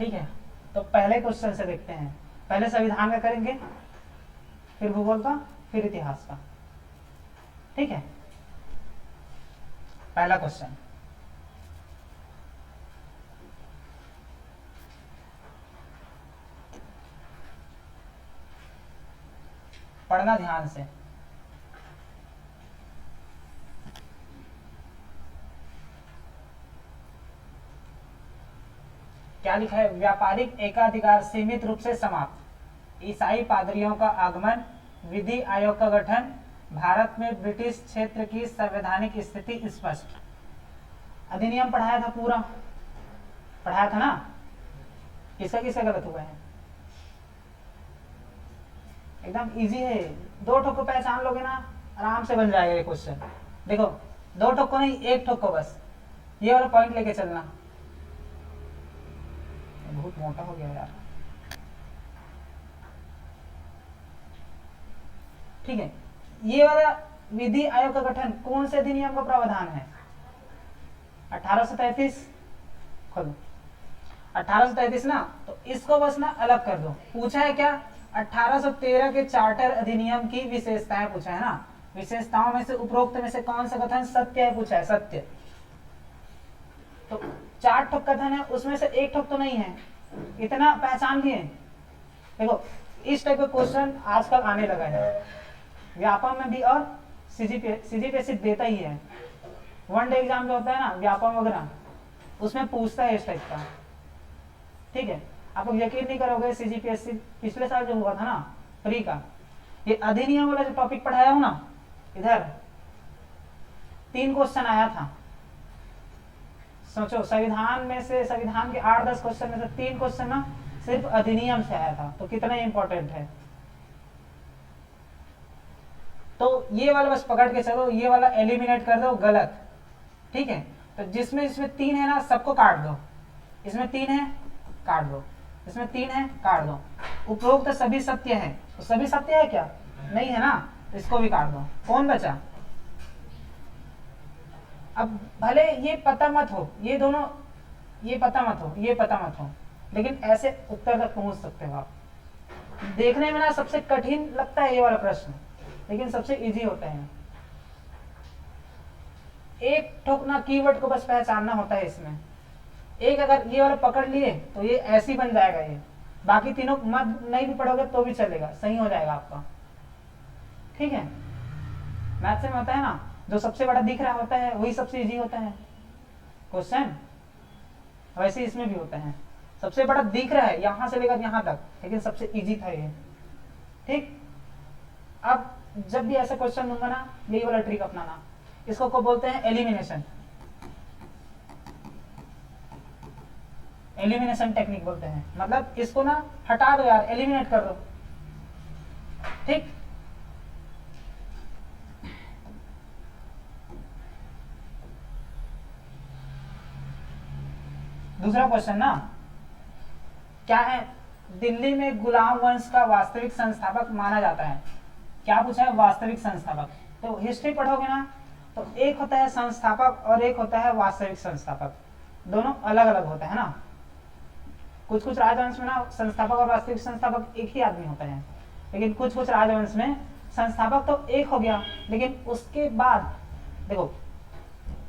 ठीक है, तो पहले क्वेश्चन से देखते हैं। पहले संविधान का करेंगे, फिर भूगोल का, फिर इतिहास का। ठीक है, पहला क्वेश्चन, पढ़ना ध्यान से। क्या लिखा है? व्यापारिक एकाधिकार सीमित रूप से समाप्त, ईसाई पादरियों का आगमन, विधि आयोग का गठन, भारत में ब्रिटिश क्षेत्र की संवैधानिक स्थिति स्पष्ट। अधिनियम पढ़ाया था, पूरा पढ़ाया था ना? किसका किसका गलत हुआ है? एकदम इजी है, दो ठोक को पहचान लोगे ना, आराम से बन जाएगा ये क्वेश्चन। देखो, दो ठोक को नहीं, एक ठोक को बस ये वाला पॉइंट लेके चलना। बहुत मोटा हो गया यार। ठीक है, ये वाला विधि आयोग का गठन कौन से अधिनियम का प्रावधान है? 1833। खोलो 1833 ना, तो इसको बस ना अलग कर दो। पूछा है क्या? 1813 के चार्टर अधिनियम की विशेषताएं पूछा है ना। विशेषताओं में से उपरोक्त में से कौन सा कथन सत्य है पूछा है, सत्य। तो 4 ठोक कथन है, उसमें से एक ठोक तो नहीं है, इतना पहचान लिए। देखो, इस टाइप का क्वेश्चन आजकल आने लगा है व्यापम में भी, और सीजीपीएससी देता ही है। वनडे एग्जाम जो होता है ना, व्यापम वगैरह, उसमें पूछता है इस टाइप का। ठीक है, आप लोग यकीन नहीं करोगे, सीजीपीएससी पिछले साल जो हुआ था ना प्री का, ये अधिनियम वाला जो टॉपिक पढ़ाया हूं ना, इधर 3 क्वेश्चन आया था। सोचो, संविधान में से, संविधान के 8-10 क्वेश्चन में से 3 क्वेश्चन ना सिर्फ अधिनियम से आया था, तो कितना इंपॉर्टेंट है। तो ये वाला बस पकड़ के चलो, ये वाला एलिमिनेट कर दो, गलत। ठीक है, तो जिसमें 3 है ना, सबको काट दो। इसमें 3 है, काट दो। इसमें 3 है, काट दो। उपरोक्त तो सभी सत्य है, तो सभी सत्य है क्या? नहीं है ना, तो इसको भी काट दो। कौन बचा? अब भले ये पता मत हो, ये दोनों, ये पता मत हो, ये पता मत हो, लेकिन ऐसे उत्तर तक पहुंच सकते हो आप। देखने में ना सबसे कठिन लगता है ये वाला प्रश्न, लेकिन सबसे इजी होता है। एक ठोकना कीवर्ड को बस पहचानना होता है इसमें। एक अगर ये वाला पकड़ लिए तो ये ऐसी बन जाएगा, ये बाकी तीनों मत नहीं भी पढ़ोगे तो भी चलेगा, सही हो जाएगा आपका। ठीक है, मैथ में होता है ना, जो सबसे बड़ा दिख रहा होता है वही सबसे इजी होता है क्वेश्चन। वैसे इसमें भी होता है, सबसे बड़ा दिख रहा है यहां से लेकर यहां तक, लेकिन सबसे इजी था ये। ठीक, अब जब भी ऐसा क्वेश्चन दूंगा ना, यही वाला ट्रिक अपनाना। इसको को बोलते हैं एलिमिनेशन, एलिमिनेशन टेक्निक बोलते हैं। मतलब इसको ना हटा दो यार, एलिमिनेट कर दो। ठीक, दूसरा क्वेश्चन ना क्या है? दिल्ली में गुलाम वंश का वास्तविक संस्थापक माना जाता है। क्या पूछा है? वास्तविक संस्थापक। तो हिस्ट्री पढ़ोगे ना, तो एक होता है संस्थापक और एक होता है वास्तविक संस्थापक, दोनों अलग अलग होते हैं ना। कुछ कुछ राजवंश में ना संस्थापक और वास्तविक संस्थापक एक ही आदमी होता है, लेकिन कुछ कुछ राजवंश में संस्थापक तो एक हो गया, लेकिन उसके बाद देखो,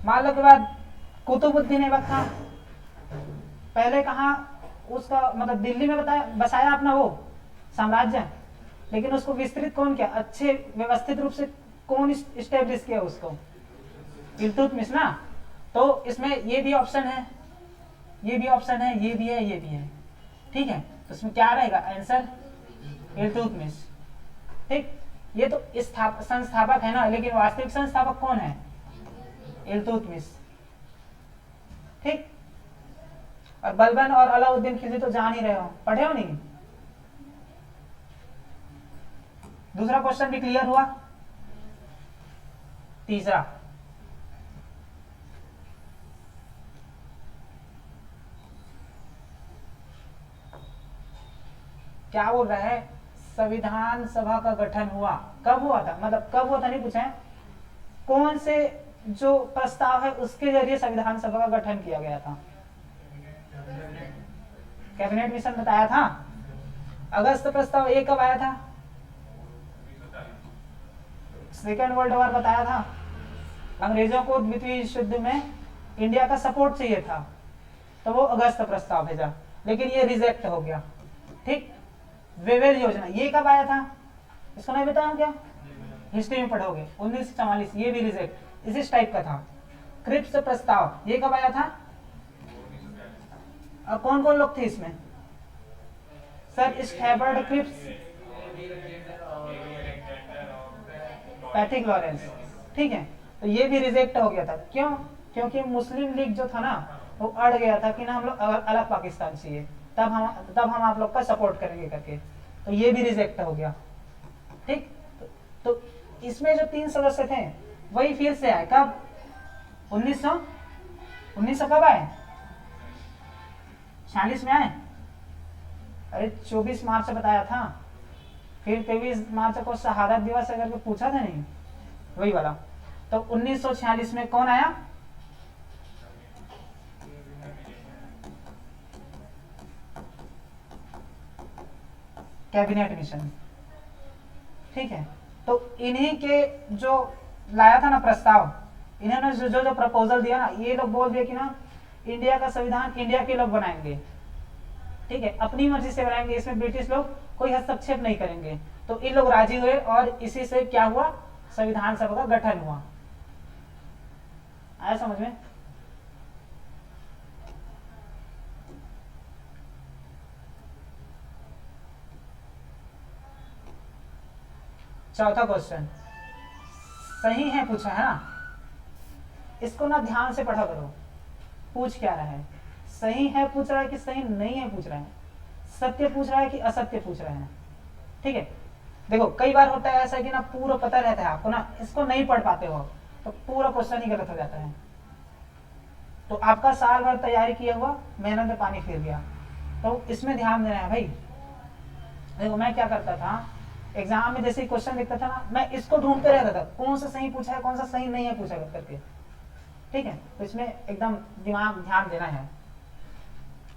मान लो के बाद कुतुबुद्दीन ऐबक था, पहले कहा उसका मतलब दिल्ली में बताया बसाया अपना वो साम्राज्य, लेकिन उसको विस्तृत कौन किया? अच्छे व्यवस्थित रूप से कौन इस्टेब्लिश किया उसको? इल्तुतमिश ना। तो इसमें ये भी ऑप्शन है, ये भी ऑप्शन है, ये भी है, ये भी है। ठीक है, तो इसमें क्या रहेगा आंसर? इल्तुतमिश। ठीक, ये तो संस्थापक है ना, लेकिन वास्तविक संस्थापक कौन है? इल्तुतमिश। ठीक, और बलबन और अलाउद्दीन खिलजी तो जान ही रहे हो, पढ़े हो नहीं? दूसरा क्वेश्चन भी क्लियर हुआ। तीसरा, क्या बोल रहा है? संविधान सभा का गठन हुआ, कब हुआ था? मतलब कब हुआ था नहीं पूछा है, कौन से जो प्रस्ताव है उसके जरिए संविधान सभा का गठन किया गया था। कैबिनेट मिशन बताया था। अगस्त प्रस्ताव ये कब आया था? सेकेंड वर्ल्ड वॉर बताया था। अंग्रेजों को द्वितीय विश्व युद्ध में इंडिया का सपोर्ट चाहिए था, तो वो अगस्त प्रस्ताव भेजा, लेकिन ये रिजेक्ट हो गया। ठीक, वेवेल योजना ये कब आया था? इसको नहीं बताया क्या? हिस्ट्री में पढ़ोगे, 1944, ये भी रिजेक्ट इसी टाइप का था। क्रिप्स प्रस्ताव ये कब आया था? और कौन कौन लोग थे इसमें? Sir Stafford, Cripps, Patrick Lawrence. ठीक है, तो ये भी रिजेक्ट हो गया था। क्यों? क्योंकि मुस्लिम लीग जो था ना, वो अड़ गया था कि ना हम लोग अलग पाकिस्तान चाहिए, तब हम आप लोग का सपोर्ट करेंगे करके, तो ये भी रिजेक्ट हो गया। ठीक, तो इसमें जो 3 सदस्य थे वही फिर से आए। कब? 1900 कब आए? 46 में आए। अरे 24 मार्च बताया था, फिर 23 मार्च को शहादत दिवस करके पूछा था नहीं, वही वाला। तो 1946 में कौन आया? Cabinet mission. ठीक है, तो इन्हीं के जो लाया था ना प्रस्ताव, इन्होंने जो प्रपोजल दिया ना, ये लोग बोल दिया कि ना इंडिया का संविधान इंडिया के लोग बनाएंगे। ठीक है, अपनी मर्जी से बनाएंगे, इसमें ब्रिटिश लोग कोई हस्तक्षेप नहीं करेंगे। तो इन लोग राजी हुए और इसी से क्या हुआ? संविधान सभा का गठन हुआ। आया समझ में? चौथा क्वेश्चन सही है पूछा है ना, इसको ना ध्यान से पढ़ा करो। पूछ क्या रहा है? सही है पूछ रहा है कि सही नहीं है पूछ रहा है? सत्य पूछ रहा है कि असत्य पूछ रहा है? ठीक है, देखो कई बार होता है ऐसा कि ना पूरा पता रहता है आपको ना, इसको नहीं पढ़ पाते हो तो पूरा क्वेश्चन ही गलत हो जाता है। तो आपका साल भर तैयारी किया हुआ मेहनत में पानी फिर गया। तो इसमें ध्यान देना है भाई। देखो मैं क्या करता था, एग्जाम में जैसे क्वेश्चन देखता था ना, मैं इसको ढूंढते रहता था कौन सा सही पूछा है, कौन सा सही नहीं है पूछा करके। ठीक है, तो इसमें एकदम दिमाग ध्यान देना है।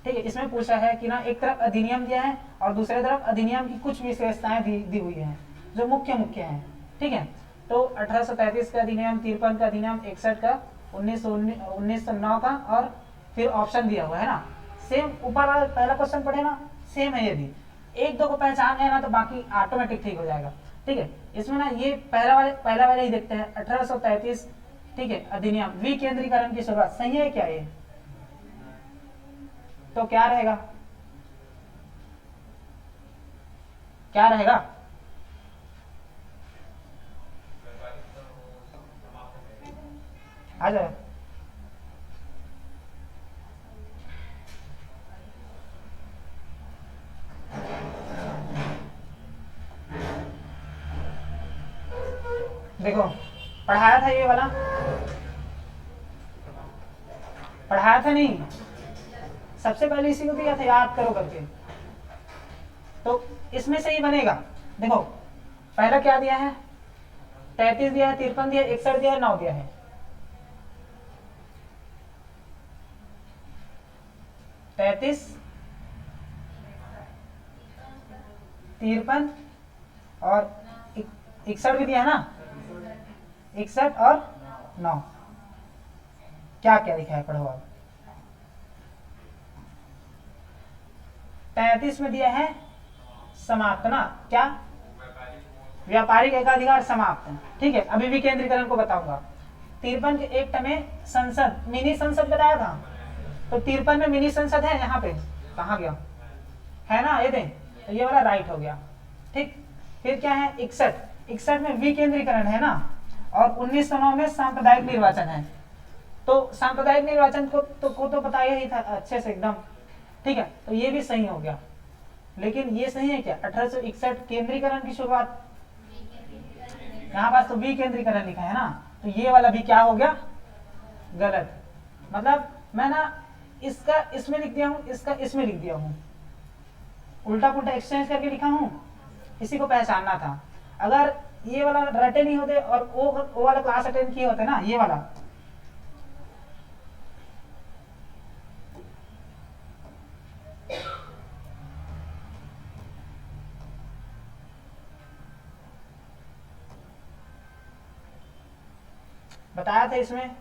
ठीक है, इसमें पूछा है कि ना एक तरफ अधिनियम दिया है और दूसरे तरफ अधिनियम की कुछ विशेषताएं दी हुई हैं जो मुख्य हैं। ठीक है, तो 1833 का अधिनियम, 53 का अधिनियम, 61 का, 1909 का, और फिर ऑप्शन दिया हुआ है ना। सेम ऊपर वाला पहला क्वेश्चन पढ़े ना, सेम है। ये भी एक दो को पहचान है ना तो बाकी ऑटोमेटिक ठीक हो जाएगा। ठीक है, इसमें ना ये पहला वाला ही देखते हैं, 1833। ठीक है, अधिनियम, विकेंद्रीकरण की शुरुआत, सही है क्या ये? तो क्या रहेगा? क्या रहेगा? आ जाए। देखो पढ़ाया था ये वाला, पढ़ाया था नहीं, सबसे पहले इसी को दिया था, याद करो करके। तो इसमें से ही बनेगा। देखो पहला क्या दिया है? 33 दिया है, 53 दिया है, 61 दिया है, 9 दिया है। 33, 53 और 61 भी दिया है ना, 61 और 9। क्या क्या लिखा है पढ़ो आप। 33 में दिया है समाप्तना, क्या? व्यापारिक एकाधिकार समाप्त। ठीक है, अभी विकेंद्रीकरण को बताऊंगा। 53 के एक्ट में संसद, मिनी संसद बताया था, तो 53 में मिनी संसद है, यहाँ पे कहा गया है ना, ये दें, तो ये वाला राइट हो गया। ठीक, फिर क्या है? 61 में विकेंद्रीकरण है ना, और 1909 में सांप्रदायिक निर्वाचन है। तो सांप्रदायिक निर्वाचन को तो बताया ही था अच्छे से एकदम। ठीक है, तो ये भी सही हो गया। लेकिन ये सही है क्या? 1861 केंद्रीकरण की शुरुआत, यहाँ पास तो विकेंद्रीकरण लिखा है ना, तो ये वाला भी क्या हो गया? गलत। मतलब मैं ना इसका इसमें लिख दिया हूं, इसका इसमें लिख दिया हूं, उल्टा पुल्टा एक्सचेंज करके लिखा हूं, इसी को पहचानना था। अगर ये वाला रटे नहीं होते और वो वाला क्लास अटेंड किए होते ना, ये वाला, बताया था इसमें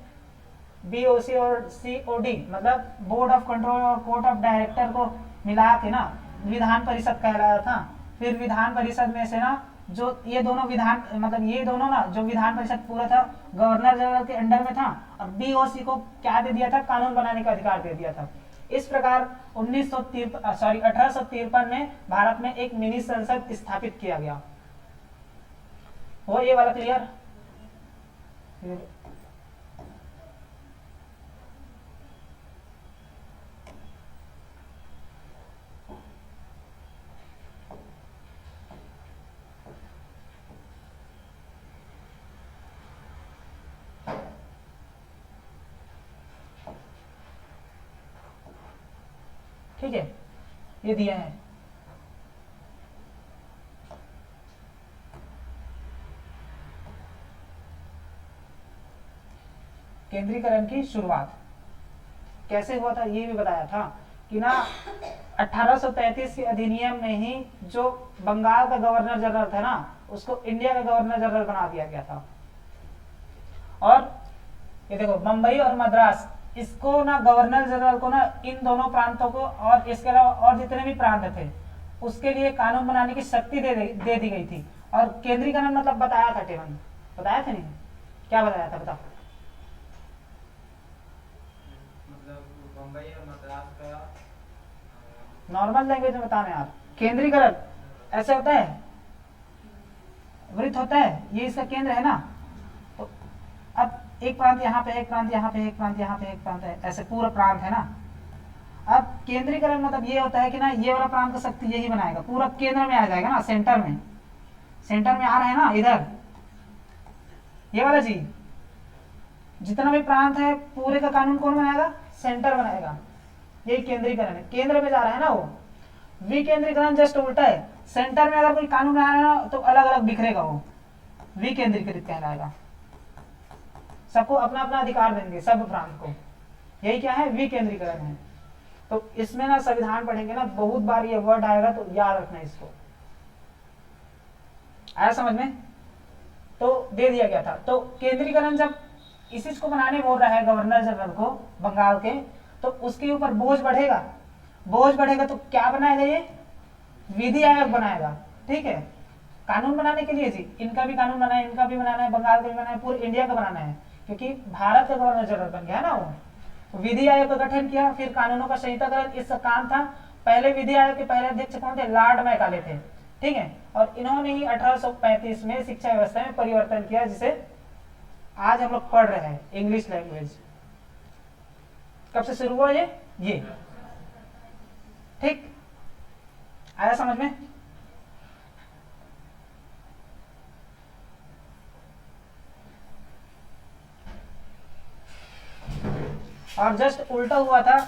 BOC और COD मतलब बोर्ड ऑफ कंट्रोल और कोर्ट ऑफ डायरेक्टर को मिला के ना विधान परिषद कहलाया था। फिर विधान परिषद में से ना जो ये दोनों विधान मतलब ये दोनों ना जो विधान परिषद पूरा था गवर्नर जनरल के अंडर में था, और BOC को क्या दे दिया था, कानून बनाने का अधिकार दे दिया था। इस प्रकार 1853 में भारत में एक मिनी संसद स्थापित किया गया। हो ये वाला क्लियर? ठीक है, ये दिया है। केंद्रीकरण की शुरुआत कैसे हुआ था ये भी बताया था कि ना 1833 के अधिनियम में ही जो बंगाल का गवर्नर जनरल था ना उसको इंडिया का गवर्नर जनरल बना दिया गया था। और ये देखो बंबई और मद्रास, इसको ना गवर्नर जनरल को ना इन दोनों प्रांतों को और इसके अलावा और जितने भी प्रांत थे उसके लिए कानून बनाने की शक्ति दे दी गई थी। और केंद्रीकरण मतलब बताया था, टेबल बताया था नहीं, क्या बताया था बताओ? मुंबई और मद्रास का नॉर्मल लैंग्वेज में बताना यार। केंद्रीकरण ऐसे होता है, वृत्त होता है, ये इसका केंद्र है ना, तो अब एक प्रांत यहाँ पे, एक प्रांत यहाँ पे, एक प्रांत यहाँ पे, एक प्रांत है, ऐसे पूरा प्रांत है ना। अब केंद्रीकरण मतलब ये होता है कि ना ये वाला प्रांत का शक्ति यही बनाएगा, पूरा केंद्र में आ जाएगा ना, सेंटर में, सेंटर में आ रहा है ना इधर, ये वाला जी जितना भी प्रांत है पूरे का कानून कौन बनाएगा? सेंटर बनाएगा। यही केंद्रीकरण है, केंद्र में जा रहा है ना वो। विकेंद्रीकरण जस्ट उल्टा है, सेंटर में अगर कोई कानून बनाया ना तो अलग अलग बिखरेगा, वो विकेंद्रीकृत कहलाएगा। सबको अपना अपना अधिकार देंगे सब प्रांत को, यही क्या है? विकेंद्रीकरण है। तो इसमें ना संविधान पढ़ेंगे ना बहुत बार ये वर्ड आएगा तो याद रखना इसको। आया समझ में? तो दे दिया गया था। तो केंद्रीकरण जब इसी को बनाने बोल रहा है गवर्नर जनरल को बंगाल के, तो उसके ऊपर बोझ बढ़ेगा, बोझ बढ़ेगा तो क्या बनाएगा? ये विधि आयोग बनाएगा। ठीक है, कानून बनाने के लिए जी, इनका भी कानून बनाना है, इनका भी बनाना है, बंगाल का भी बनाना है, पूरे इंडिया का बनाना है, क्योंकि भारत का गवर्नर जनरल बन गया ना वो। विधि आयोग का गठन किया, फिर कानूनों का संहिताकरण, इसका काम था। पहले विधि आयोग के पहले अध्यक्ष कौन थे? लॉर्ड मैकाले थे। ठीक है, और इन्होंने ही 1835 में शिक्षा व्यवस्था में परिवर्तन किया, जिसे आज हम लोग पढ़ रहे हैं, इंग्लिश लैंग्वेज। कब से शुरू हुआ ये? ठीक, आया समझ में? और जस्ट उल्टा हुआ था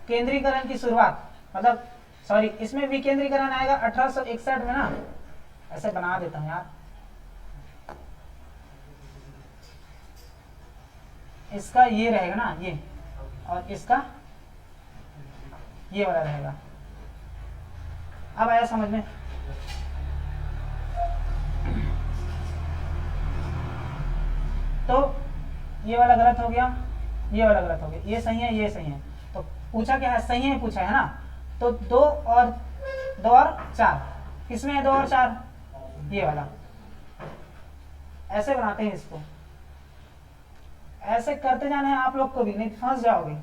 केंद्रीकरण की शुरुआत, मतलब सॉरी, इसमें विकेंद्रीकरण आएगा 1861 में ना। ऐसे बना देता हूं यार, इसका ये रहेगा ना ये, और इसका ये वाला रहेगा। अब आया समझ में? तो ये वाला गलत हो गया, ये वाला गलत हो गया, ये सही है, ये सही है। तो पूछा क्या है? सही है पूछा है ना। तो 2 और 4 किसमें है? 2 और 4 ये वाला। ऐसे बनाते हैं इसको, ऐसे करते जाना है आप लोग को भी, नहीं फंस जाओगे।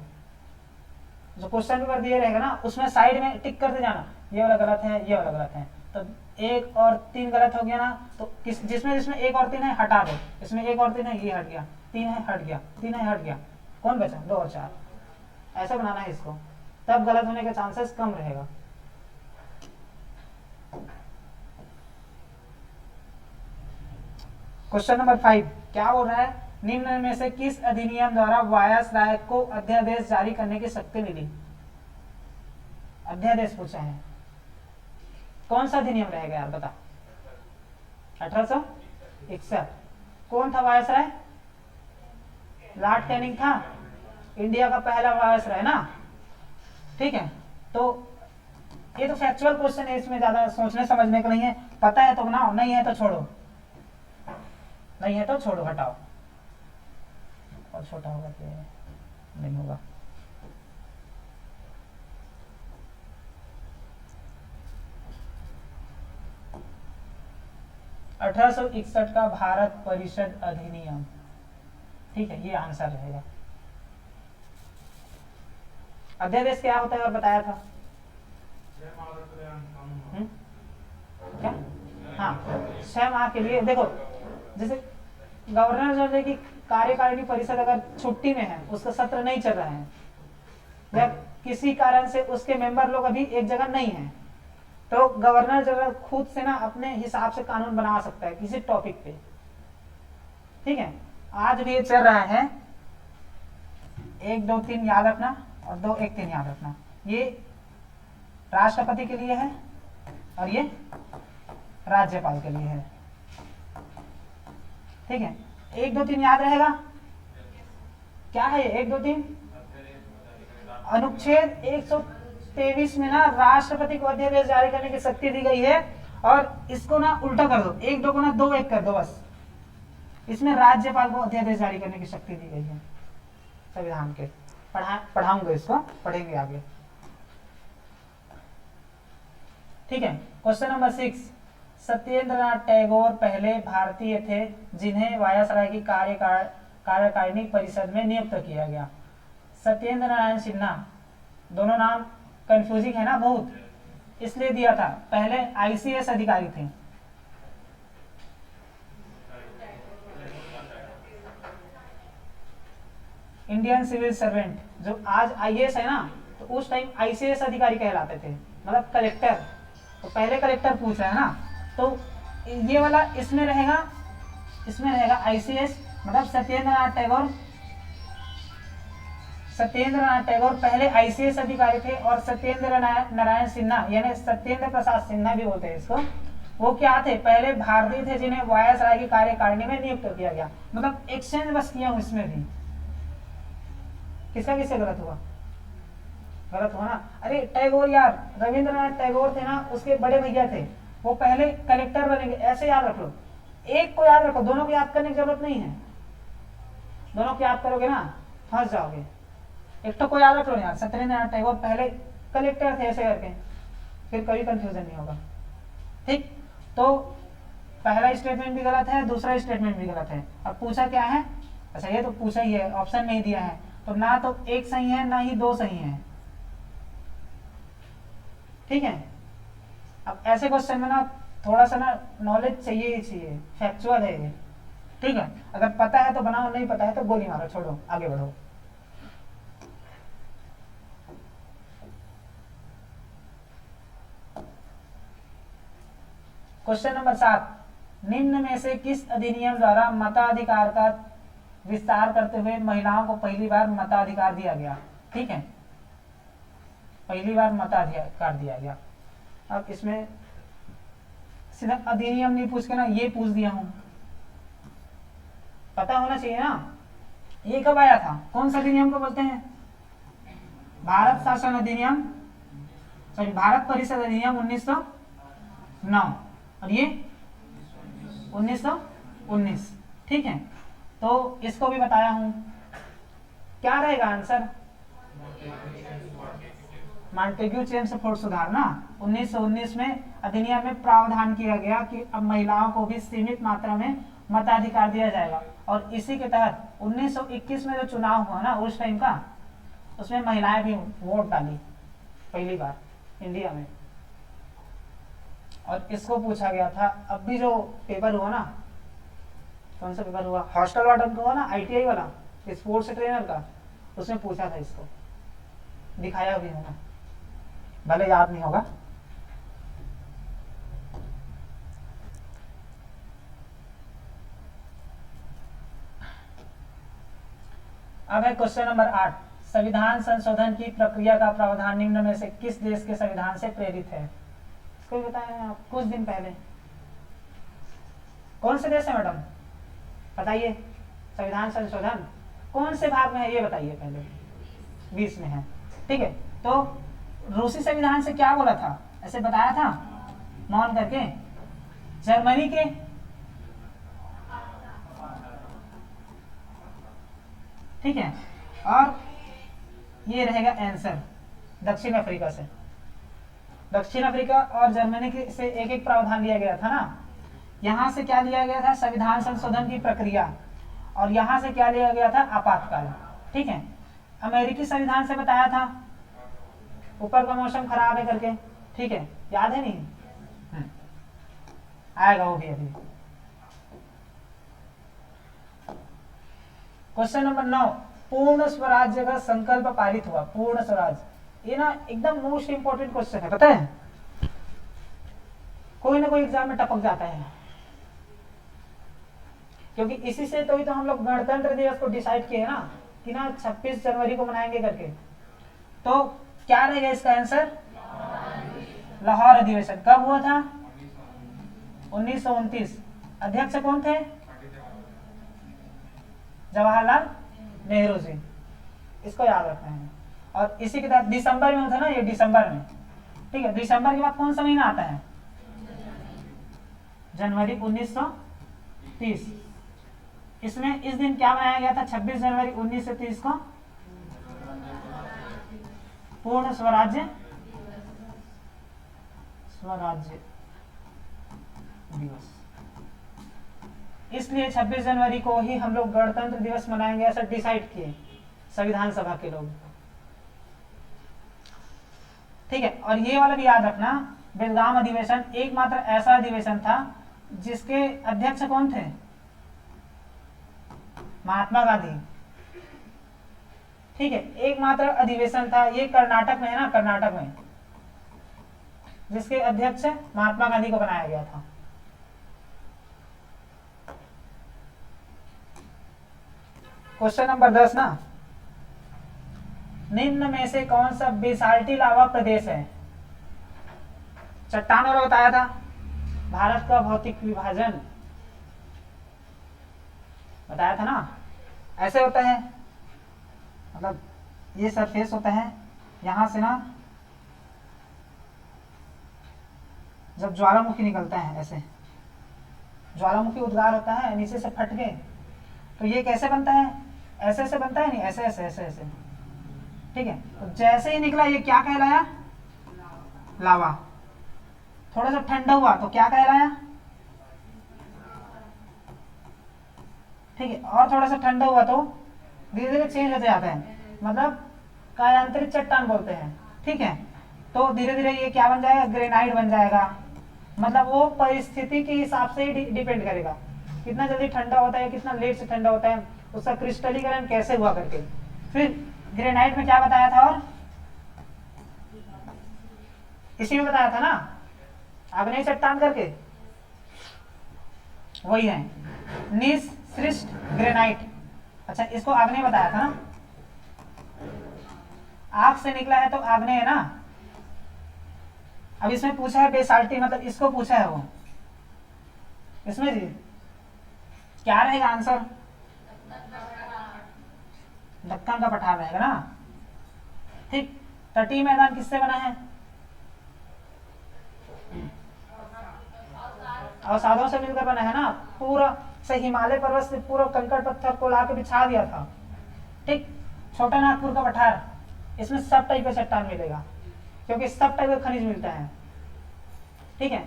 जो क्वेश्चन पेपर दिए रहेगा ना उसमें साइड में टिक करते जाना, ये वाला गलत है, ये वाला गलत है। तो 1 और 3 गलत हो गया ना, तो जिसमें 1 और 3 है हटा दो, इसमें 1 और 3 है, ये हट गया, 3 है हट गया, 3 है हट गया, कौन बचा? 2 और 4। ऐसा बनाना है इसको, तब गलत होने के चांसेस कम रहेगा। क्वेश्चन नंबर 5 क्या बोल रहा है? निम्न में से किस अधिनियम द्वारा वायसराय को अध्यादेश जारी करने की शक्ति मिली? अध्यादेश पूछा है, कौन सा अधिनियम रहेगा यार बता? 1861। कौन था वायसराय? लॉर्ड कैनिंग था, इंडिया का पहला वायसराय ना। ठीक है, तो ये तो फैक्चुअल क्वेश्चन है, इसमें ज्यादा सोचने समझने का नहीं है। पता है तो बनाओ, नहीं है तो छोड़ो, नहीं है तो छोड़ो, हटाओ। और छोटा होगा तो नहीं होगा। अठारह सौ इकसठ का भारत परिषद अधिनियम, ठीक है, ये आंसर रहेगा। अध्यादेश क्या होता है और बताया था क्या? हाँ, 6 माह के लिए। देखो जैसे गवर्नर जनरल की कार्यकारिणी परिषद अगर छुट्टी में है, उसका सत्र नहीं चल रहा है, या किसी कारण से उसके मेंबर लोग अभी एक जगह नहीं है, तो गवर्नर जनरल खुद से ना अपने हिसाब से कानून बना सकता है किसी टॉपिक पे, ठीक है। आज भी ये चल रहा है, 1 2 3 याद रखना और 2 1 3 याद रखना। ये राष्ट्रपति के लिए है और ये राज्यपाल के लिए है, ठीक है। 1 2 3 याद रहेगा? क्या है ये 1 2 3? अनुच्छेद 123 में ना राष्ट्रपति को अध्यादेश जारी करने की शक्ति दी गई है, और इसको ना उल्टा कर दो, 1 2 को ना 2 1 कर दो बस। इसमें राज्यपाल को अध्यादेश जारी करने की शक्ति दी गई है संविधान के। पढ़ाऊंगा इसको, पढ़ेंगे आगे, ठीक है। क्वेश्चन नंबर 6, सत्येंद्रनाथ टैगोर पहले भारतीय थे जिन्हें वायसराय की कार्यकारिणी परिषद में नियुक्त किया गया। सत्येंद्र नारायण सिन्हा, दोनों नाम कंफ्यूजिंग है ना बहुत, इसलिए दिया था। पहले आईसीएस अधिकारी थे, इंडियन सिविल सर्वेंट, जो आज आईएएस है ना, तो उस टाइम आईसीएस अधिकारी कहलाते थे, मतलब कलेक्टर। तो पहले कलेक्टर पूछ रहा है ना, तो ये वाला इसमें रहेगा आईसीएस, मतलब सत्येंद्रनाथ टैगोर पहले आईसीएस अधिकारी थे, और सत्येंद्र नारायण सिन्हा यानी सत्येंद्र प्रसाद सिन्हा भी बोलते हैं इसको, वो क्या थे? पहले भारतीय थे जिन्हें वायसराय की कार्यकारिणी में नियुक्त किया गया। मतलब एक्सचेंज बस किया हूं इसमें भी। किसका किससे गलत हुआ? गलत हुआ ना। अरे टैगोर यार, रविंद्रनाथ टैगोर थे ना, उसके बड़े भैया थे, वो पहले कलेक्टर बनेंगे, ऐसे याद रख लो। एक को याद रखो, दोनों को याद करने की जरूरत नहीं है। दोनों को याद करोगे ना फंस जाओगे। एक तो को याद रख लो यार, सत्येंद्रनाथ टैगोर पहले कलेक्टर थे, ऐसे करके, फिर कोई कंफ्यूजन नहीं होगा, ठीक। तो पहला स्टेटमेंट भी गलत है, दूसरा स्टेटमेंट भी गलत है। अब पूछा क्या है? अच्छा, ये तो पूछा ही है, ऑप्शन नहीं दिया है, तो ना तो एक सही है ना ही 2 सही है, ठीक है। अब ऐसे क्वेश्चन में ना थोड़ा सा ना नॉलेज चाहिए ही चाहिए, फैक्चुअल है ये, ठीक है। अगर पता है तो बनाओ, नहीं पता है तो गोली मारो, छोड़ो, आगे बढ़ो। क्वेश्चन नंबर 7, निम्न में से किस अधिनियम द्वारा मताधिकार का विस्तार करते हुए महिलाओं को पहली बार मताधिकार दिया गया? ठीक है, पहली बार मताधिकार दिया गया। अब इसमें सीधा अधिनियम नहीं पूछ के ना ये पूछ दिया हूं, पता होना चाहिए ना। ये कब आया था? कौन सा अधिनियम को बोलते हैं? भारत शासन अधिनियम, सॉरी भारत परिषद अधिनियम 1909, और ये 1919, ठीक है। तो इसको भी बताया हूं। क्या रहेगा आंसर? मॉन्टेग्यू चेम्सफोर्ड सुधार ना 1919 में अधिनियम में प्रावधान किया गया कि अब महिलाओं को भी सीमित मात्रा में मताधिकार दिया जाएगा, और इसी के तहत 1921 में जो चुनाव हुआ ना उस टाइम का, उसमें महिलाएं भी वोट डाली पहली बार इंडिया में। और इसको पूछा गया था, अब भी जो पेपर हुआ ना, कौन सा पेपर हुआ? हॉस्टल वार्डन का हुआ ना, आईटीआई वाला, स्पोर्ट्स ट्रेनर का, उसमें पूछा था इसको, दिखाया भी होगा, भले याद नहीं होगा। अब है क्वेश्चन नंबर 8, संविधान संशोधन की प्रक्रिया का प्रावधान निम्न में से किस देश के संविधान से प्रेरित है? इसको बताया कुछ दिन पहले। कौन से देश है मैडम, बताइए? संविधान संशोधन कौन से भाग में है ये बताइए पहले। 20 में है, ठीक है। तो रूसी संविधान से क्या बोला था, ऐसे बताया था मौन करके? जर्मनी के, ठीक है, और ये रहेगा आंसर दक्षिण अफ्रीका से। दक्षिण अफ्रीका और जर्मनी के से एक एक प्रावधान लिया गया था ना। यहाँ से क्या लिया गया था, संविधान संशोधन की प्रक्रिया, और यहाँ से क्या लिया गया था, आपातकाल। ठीक है, अमेरिकी संविधान से बताया था ऊपर का मौसम खराब है करके, ठीक है, याद है नहीं? आएगा वो भी अभी। क्वेश्चन नंबर 9, पूर्ण स्वराज्य का संकल्प पारित हुआ। पूर्ण स्वराज्य, ये ना एकदम मोस्ट इंपोर्टेंट क्वेश्चन है, पता है, कोई ना कोई एग्जाम में टपक जाता है, क्योंकि इसी से तो ही तो हम लोग गणतंत्र दिवस को डिसाइड किए ना कि ना 26 जनवरी को मनाएंगे करके। तो क्या रहेगा इसका आंसर, लाहौर अधिवेशन। कब हुआ था, 1929। अध्यक्ष कौन थे, जवाहरलाल नेहरू जी, इसको याद रखना है। और इसी के तहत दिसंबर में था ना, ये दिसंबर में, ठीक है। दिसंबर के बाद कौन सा महीना आता है, जनवरी 1930। इसमें इस दिन क्या मनाया गया था, 26 जनवरी 1930 को पूर्ण स्वराज्य दिवस। इसलिए 26 जनवरी को ही हम लोग गणतंत्र दिवस मनाएंगे, ऐसा डिसाइड किए संविधान सभा के लोग, ठीक है। और ये वाला भी याद रखना, बेलगाम अधिवेशन एकमात्र ऐसा अधिवेशन था जिसके अध्यक्ष कौन थे, महात्मा गांधी, ठीक है। एकमात्र अधिवेशन था, ये कर्नाटक में है ना, कर्नाटक में, जिसके अध्यक्ष महात्मा गांधी को बनाया गया था। क्वेश्चन नंबर 10 ना, निम्न में से कौन सा बेसाल्टी लावा प्रदेश है। चट्टान वाला बताया था, भारत का भौतिक विभाजन बताया था ना, ऐसे होता है, मतलब ये सरफेस होता है, यहां से ना जब ज्वालामुखी निकलता है, ऐसे ज्वालामुखी उद्गार होता है नीचे से फट के, तो ये कैसे बनता है, ऐसे ऐसे बनता है, नहीं ऐसे ऐसे ऐसे ऐसे, ठीक है। तो जैसे ही निकला ये क्या कहलाया, लावा। थोड़ा सा ठंडा हुआ तो क्या कहलाया, ठीक है। और थोड़ा सा ठंडा हुआ तो धीरे धीरे चेंज हो जाता है, मतलब कायांतरित चट्टान बोलते हैं, ठीक है। तो धीरे धीरे ये क्या बन जाएगा, ग्रेनाइट बन जाएगा। मतलब वो परिस्थिति के हिसाब से ही डिपेंड करेगा, कितना जल्दी ठंडा होता है, कितना लेट से ठंडा होता है, उसका क्रिस्टलीकरण कैसे हुआ करके। फिर ग्रेनाइट में क्या बताया था, और इसी में बताया था ना, आग्नेय चट्टान करके, वही है निःसृष्ट ग्रेनाइट। अच्छा, इसको आग्नेय बताया था ना, आग से निकला है तो आग्नेय है ना। अब इसमें पूछा है बेसाल्टी, मतलब इसको पूछा है वो, इसमें जी क्या रहेगा आंसर, दक्कन का पठार रहेगा ना, ठीक। तटीय मैदान किससे बना है, अवसादों से मिलकर बना है ना, पूरा से हिमालय पर्वत से पूरा कंकड़ पत्थर को लाके बिछा दिया था, ठीक। छोटा नागपुर का पठार, इसमें सब टाइप का चट्टान मिलेगा, क्योंकि सब टाइप का खनिज मिलता है, ठीक है।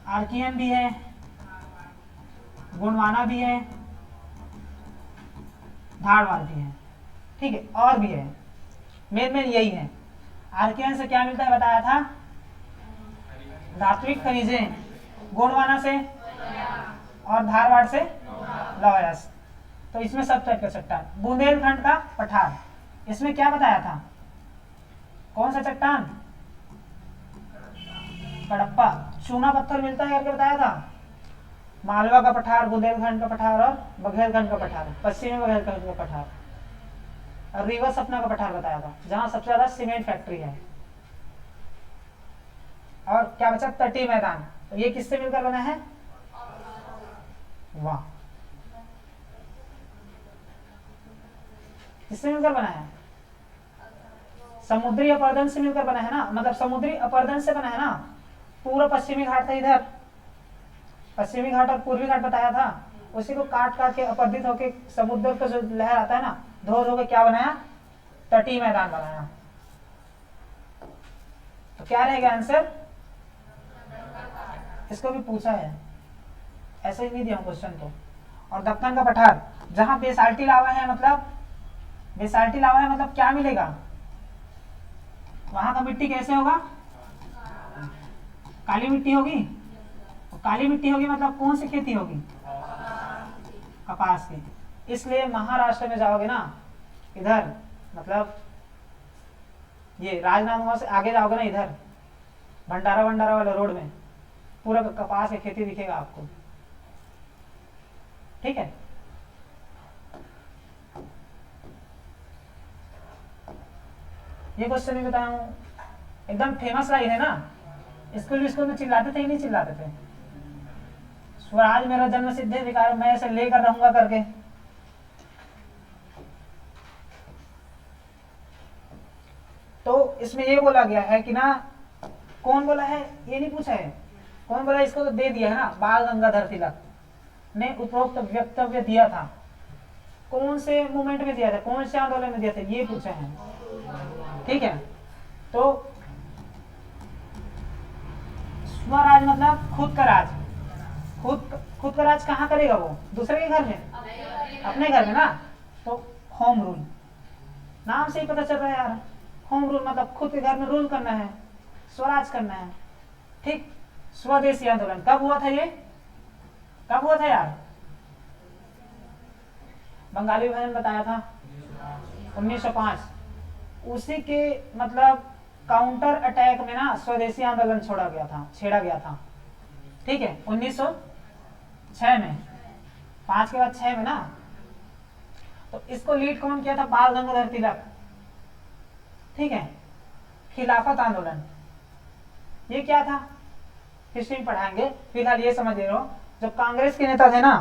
आर्कियन भी है, गोंडवाना भी है, धारवाड़ भी है, ठीक है, और भी है, मेन यही है। आर्कियन से क्या मिलता है बताया था, धात्विक खनिजें, गोंडवाना से और धारवाड़ से लौह अयस्क। तो इसमें सब टाइप का चट्टान। बुंदेलखंड का पठार, इसमें क्या बताया था, कौन सा चट्टान, कडप्पा, चूना पत्थर मिलता है करके बताया था। मालवा का पठार, बुंदेलखंड का पठार और बघेलखंड का पठार, पश्चिमी बघेलखंड का पठार, और रीवा सपना का पठार बताया था, जहां सबसे ज्यादा सीमेंट फैक्ट्री है। और क्या बचा, तटीय मैदान, तो ये किससे मिलकर बना है, वाह, किससे मिलकर बना है, समुद्री अपरदन से मिलकर बना है ना, मतलब समुद्री अपरदन से बना है ना। पूरा पश्चिमी घाट था इधर, पश्चिमी घाट और पूर्वी घाट बताया था, उसी को काट काट के अपरदित होके समुद्र का जो लहर आता है ना, धो धो के क्या बनाया, तटीय मैदान बनाया। तो क्या रहेगा आंसर? इसको भी पूछा है, ऐसे ही नहीं दिया क्वेश्चन को। और दक्कन का पठार, जहां बेसाल्टी लावा है, मतलब बेसाल्टी लावा है मतलब क्या मिलेगा, वहां का मिट्टी कैसे होगा, काली मिट्टी होगी। और काली मिट्टी होगी मतलब कौन सी खेती होगी, कपास की। इसलिए महाराष्ट्र में जाओगे ना, इधर मतलब ये राजनांदगांव से आगे जाओगे ना, इधर भंडारा वाले रोड में पूरा कपास की खेती दिखेगा आपको। ठीक है, ये क्वेश्चन भी बताया हूं, एकदम फेमस लाइन है ना, स्कूल में चिल्लाते थे ही नहीं चिल्लाते थे, स्वराज मेरा जन्म सिद्ध अधिकार, मैं ऐसे लेकर रहूंगा करके। तो इसमें ये बोला गया है कि ना, कौन बोला है ये नहीं पूछा है, कौन बोला, इसको तो दे दिया है ना, बाल गंगाधर तिलक ने उपरोक्त वक्तव्य दिया था। कौन से मूवमेंट में दिया था, कौन से आंदोलन में दिया था, ये पूछा है। ठीक है, तो स्वराज मतलब खुद का राज, खुद का राज कहाँ करेगा वो, दूसरे के घर में, अपने घर में ना। तो होम रूल, नाम से ही पता चल रहा है यार, होम रूल मतलब खुद के घर में रूल करना है, स्वराज करना है। ठीक, स्वदेशी आंदोलन कब हुआ था, ये कब हुआ था यार, बंगाली विभाजन बताया था 1905, उसी के मतलब काउंटर अटैक में ना स्वदेशी आंदोलन छेड़ा गया था। ठीक है, 1906 में, 5 के बाद 6 में ना। तो इसको लीड कौन किया था, बाल गंगाधर तिलक। ठीक है, खिलाफत आंदोलन ये क्या था, हिस्ट्री में पढ़ाएंगे, फिलहाल ये समझ ले रहो, जब कांग्रेस के नेता थे ना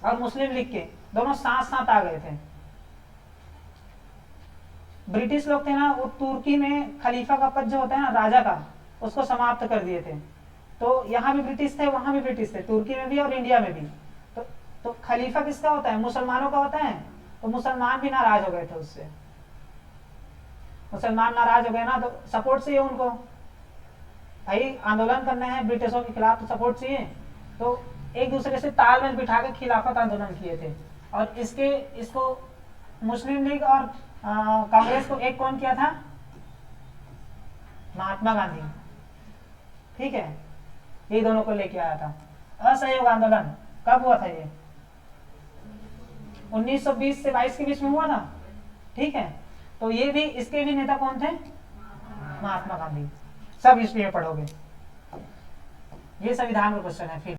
और मुस्लिम लीग के, दोनों साथ साथ आ गए थे। ब्रिटिश लोग थे ना, वो तुर्की में खलीफा का पद जो होता है ना, राजा का, उसको समाप्त कर दिए थे। तो यहाँ भी ब्रिटिश थे, वहां भी ब्रिटिश थे, तुर्की में भी और इंडिया में भी। तो खलीफा किसका होता है, मुसलमानों का होता है। तो मुसलमान भी नाराज हो गए थे उससे, मुसलमान नाराज हो गए ना, तो सपोर्ट चाहिए उनको, भाई आंदोलन करना है ब्रिटिशों के खिलाफ, तो सपोर्ट चाहिए। तो एक दूसरे से तालमेल बिठा के खिलाफत आंदोलन किए थे। और इसको मुस्लिम लीग और कांग्रेस को एक कौन किया था, महात्मा गांधी। ठीक है, ये दोनों को लेके आया था। असहयोग आंदोलन कब हुआ था, ये 1920 से 22 के बीच में हुआ था। ठीक है, तो ये भी, इसके भी नेता कौन थे, महात्मा गांधी। सब हिस्ट्री में पढ़ोगे, ये संविधान का क्वेश्चन है। फिर